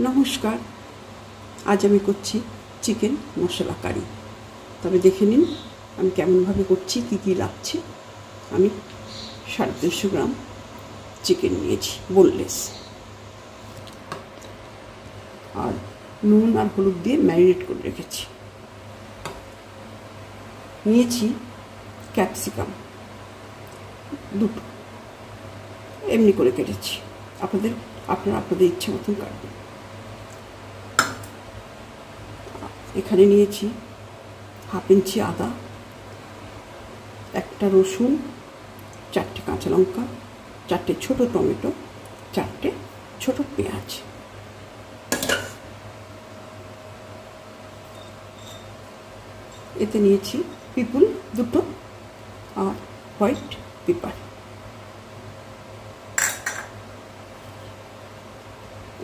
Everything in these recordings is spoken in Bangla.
নমস্কার। আজ আমি করছি চিকেন মশলা কারি। তবে দেখে নিন আমি কেমনভাবে করছি, কী কী লাগছে। আমি 350 গ্রাম চিকেন নিয়েছি, বোনলেস, আর নুন আর হলুদ দিয়ে ম্যারিনেট করে রেখেছি। নিয়েছি ক্যাপসিকাম দুটো, এমনি করে কেটেছি। আপনারা আপনাদের ইচ্ছা মতন কাটবেন। এখানে নিয়েছি 1/2 ইঞ্চি আদা, একটা রসুন, 4টে কাঁচা লঙ্কা, 4টে ছোটো টমেটো, 4টে ছোটো পেঁয়াজ। এতে নিয়েছি পিপুল দুটো আর হোয়াইট পেপার।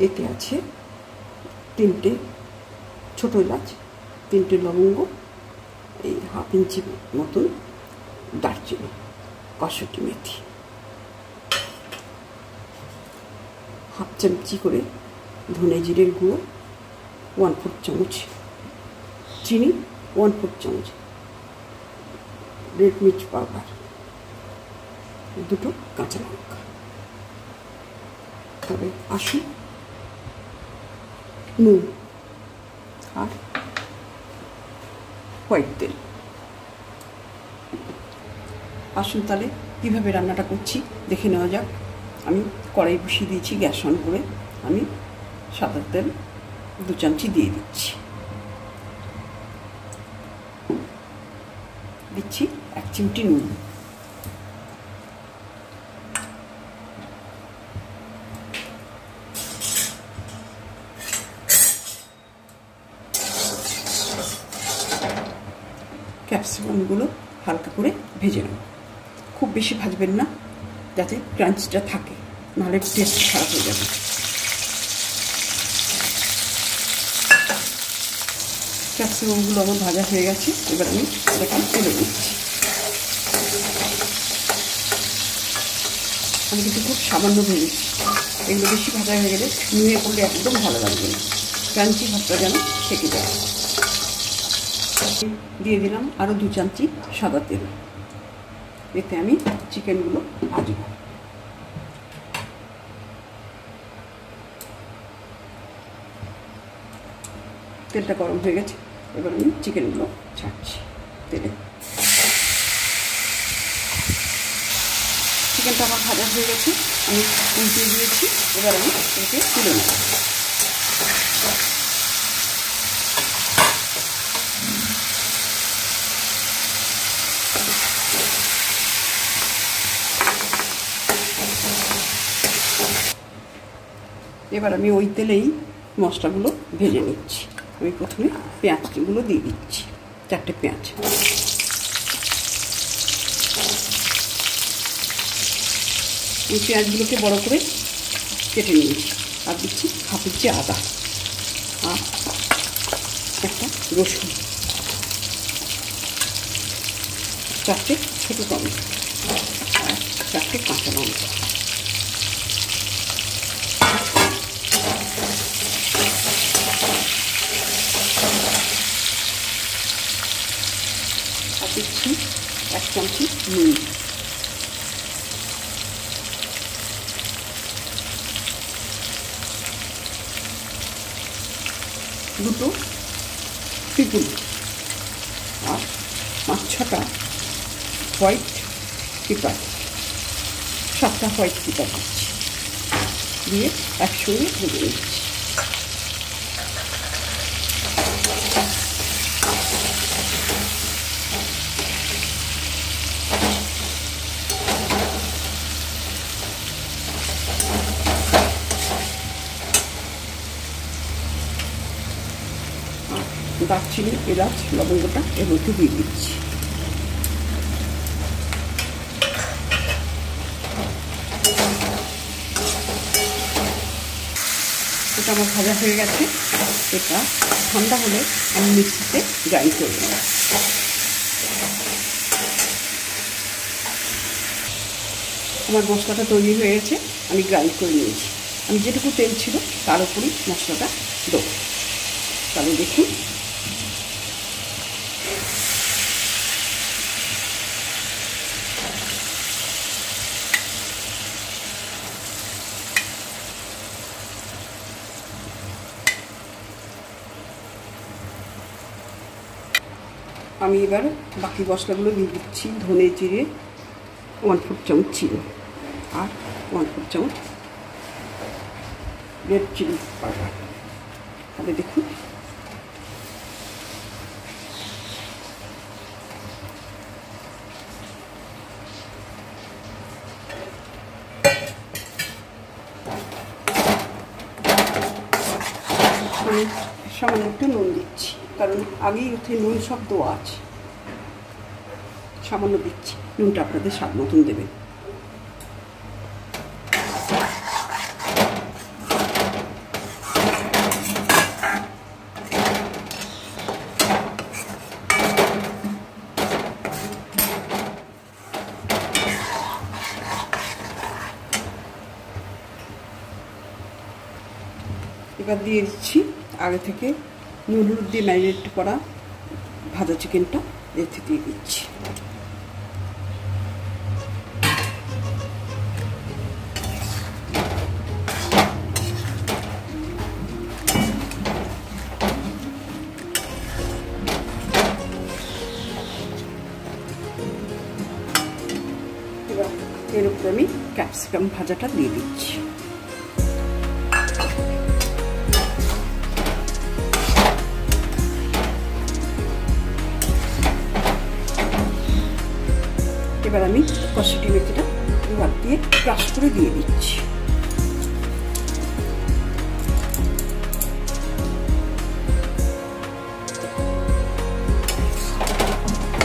এতে আছে 3টে ছোটো এলাচ, 3টে লবঙ্গ, এই 1/2 ইঞ্চি মতন দারচিনি, কসুরি মেথি, 1/2 চামচি করে ধনে জিরের গুঁড়ো, 1/4 চামচ চিনি, 1/4 চামচ রেড মির্চ পাউডার, দুটো কাঁচা লঙ্কা। তবে আসুন নুন আর হোয়াইট তেল। আসুন তাহলে কীভাবে রান্নাটা করছি দেখে নেওয়া যাক। আমি কড়াই বসিয়ে দিয়েছি, গ্যাস অন করে আমি সাদা তেল 2 চামচি দিয়ে দিচ্ছি। 1 চিমটি নুন, ক্যাপসিকামগুলো হালকা করে ভেজে নেব। খুব বেশি ভাজবেন না, যাতে ক্রাঞ্চটা থাকে, নাহলে টেস্ট খারাপ হয়ে যাবে। ক্যাপসিকামগুলো আমার ভাজা হয়ে গেছে, এবার আমি এটাকে তুলে দিচ্ছি। আমি কিন্তু খুব সামান্য ভেজেছি, এগুলো বেশি ভাজা হয়ে গেলে নুয়ে করলে একদম ভালো লাগবে না, ক্রাঞ্চি ভাতটা যেন থেকে যায়। দিয়ে দিলাম আরও 2 চামচি সাদা তেল। এতে আমি চিকেনগুলো ভাজব। তেলটা গরম হয়ে গেছে, এবার আমি চিকেনগুলো ছাড়ছি তেলে। চিকেনটা আমার ভাজা হয়ে গেছে, আমি উল্টিয়ে দিয়েছি। এবার আমি এটাকে তুলে নেব। এবার আমি ওই তেলেই মশলাগুলো ভেজে নিচ্ছি। আমি প্রথমে পেঁয়াজগুলো দিয়ে দিচ্ছি, 4টে পেঁয়াজ। এই পেঁয়াজগুলোকে বড় করে কেটে নিয়েছি। আর দিচ্ছি 1/2 ইঞ্চি আদা আর একটা রসুন, 4টে ছোটো টমেটো আর 4টে কাঁচা লঙ্কা। আর দিচ্ছি 1 চামচি নুন। দুটো পিপুল আর 5-6টা হোয়াইট পেপার, 7টা হোয়াইট পেপার দিচ্ছি, দিয়ে একসঙ্গে ভেজে নিচ্ছি। দারচিনি, এলাচ, লবঙ্গটা এর মধ্যে দিয়ে দিচ্ছি। এটা আমার ভাজা হয়ে গেছে। এটা ঠান্ডা হলে আমি মিক্সিতে গ্রাইন্ড করে নেব। আমার মশলাটা তৈরি হয়ে গেছে, আমি গ্রাইন্ড করে নিয়েছি। আমি যেটুকু তেল ছিল তার উপরই মশলাটা দেবো। তাহলে দেখুন আমি এবার বাকি মশলাগুলো দিয়ে দিচ্ছি। ধনে জিরে 1/4 চামচ চিনি আর 1/4 চামচ রেড চিলি পাউডার। তাহলে দেখুন আমি সামান্য একটু নুন দিচ্ছি, কারণ আগেই ওতে নুন সব দেওয়া আছে। সামান্য দিচ্ছি, নুনটা আপনাদের স্বাদ মতন দেবেন। এবার দিয়ে দিচ্ছি আগে থেকে নুন হলুদ দিয়ে ম্যারিনেট করা ভাজা চিকেনটা এতে দিয়ে দিচ্ছি। এবার এর উপরে আমি ক্যাপসিকাম ভাজাটা দিয়ে দিচ্ছি। এবার আমি কসুরি মেথিটা এবার দিয়ে ক্রাশ করে দিয়ে দিচ্ছি।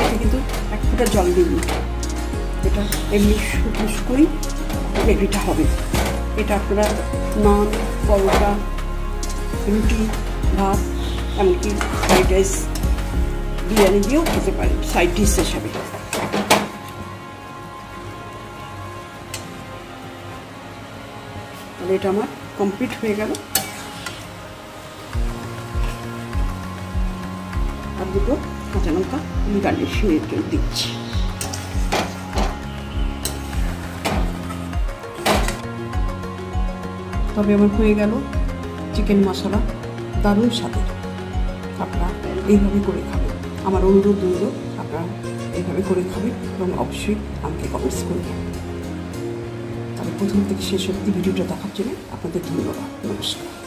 এতে কিন্তু এক ফোঁটা জল দিইনি, এটা এমনি শুকনো শুকনোই গ্রেভিটা হবে। এটা আপনারা নান, পরোটা, রুটি, ভাত, এমনকি ফ্রাইড রাইস, বিরিয়ানি দিয়েও খেতে পারেন সাইড ডিশ হিসাবে। তাহলে এটা আমার কমপ্লিট হয়ে গেল। আর দুটো কাঁচা লঙ্কা আমি গার্নিশিংয়ের জন্য দিচ্ছি। তবে আমার হয়ে গেল চিকেন মশলা, দারুণ স্বাদের। আপনারা এইভাবে করে খাবেন, আমার অনুরোধ রইল আপনারা এইভাবে করে খাবেন এবং অবশ্যই আমাকে কমেন্টস করবেন। তবে প্রথম থেকে শেষ অবধি ভিডিওটা দেখার জন্য আপনাদের ধন্যবাদ। নমস্কার।